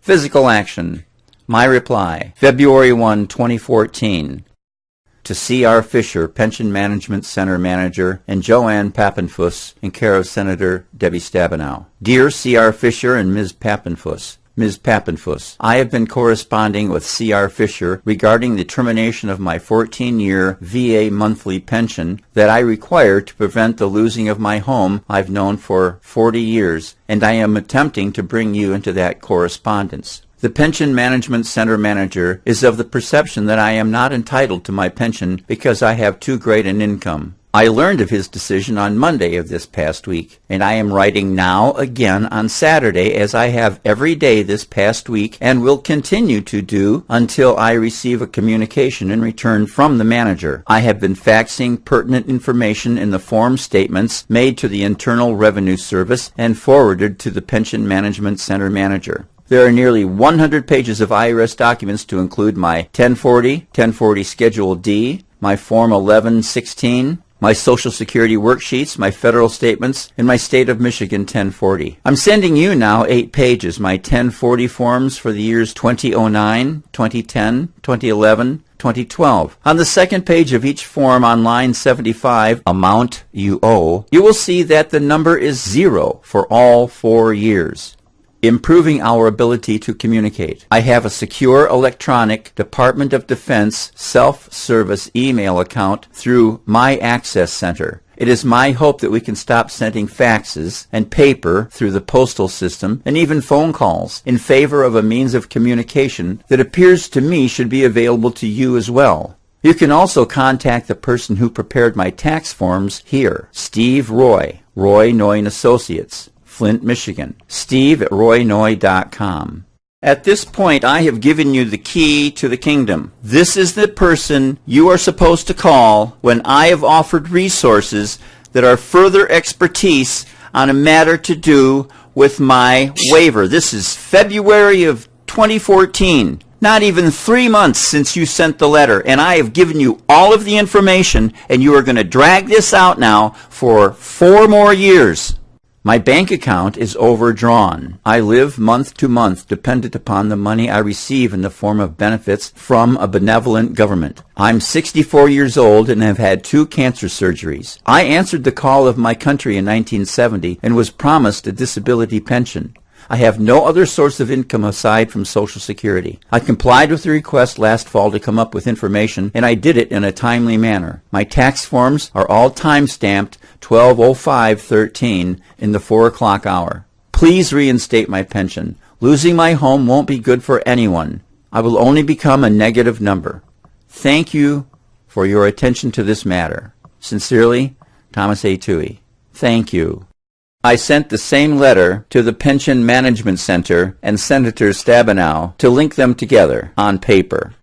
Physical action. My reply, February 1, 2014. To C.R. Fisher, Pension Management Center Manager, and Joanne Pappenfuss, in care of Senator Debbie Stabenow. Dear C.R. Fisher and Ms. Pappenfuss, Ms. Pappenfuss, I have been corresponding with C.R. Fisher regarding the termination of my 14-year VA monthly pension that I require to prevent the losing of my home I've known for 40 years, and I am attempting to bring you into that correspondence. The Pension Management Center Manager is of the perception that I am not entitled to my pension because I have too great an income. I learned of his decision on Monday of this past week, and I am writing now again on Saturday, as I have every day this past week and will continue to do until I receive a communication in return from the manager. I have been faxing pertinent information in the form statements made to the Internal Revenue Service and forwarded to the Pension Management Center Manager. There are nearly 100 pages of IRS documents to include my 1040, 1040 Schedule D, my Form 1116, my Social Security worksheets, my federal statements, and my State of Michigan 1040. I'm sending you now 8 pages, my 1040 forms for the years 2009, 2010, 2011, 2012. On the second page of each form on line 75, amount you owe, you will see that the number is 0 for all 4 years. Improving our ability to communicate. I have a secure electronic Department of Defense self-service email account through My Access Center. It is my hope that we can stop sending faxes and paper through the postal system and even phone calls in favor of a means of communication that appears to me should be available to you as well. You can also contact the person who prepared my tax forms here, Steve Roy, Roy Noy & Associates, Flint, Michigan. Steve@roynoy.com. At this point, I have given you the key to the kingdom. This is the person you are supposed to call when I have offered resources that are further expertise on a matter to do with my waiver. This is February of 2014. Not even 3 months since you sent the letter, and I have given you all of the information, and you are going to drag this out now for 4 more years. My bank account is overdrawn. I live month to month dependent upon the money I receive in the form of benefits from a benevolent government. I'm 64 years old and have had 2 cancer surgeries. I answered the call of my country in 1970 and was promised a disability pension. I have no other source of income aside from Social Security. I complied with the request last fall to come up with information, and I did it in a timely manner. My tax forms are all time-stamped 12/05/13 in the 4 o'clock hour. Please reinstate my pension. Losing my home won't be good for anyone. I will only become a negative number. Thank you for your attention to this matter. Sincerely, Thomas A. Toohey. Thank you. I sent the same letter to the Pension Management Center and Senator Stabenow to link them together on paper.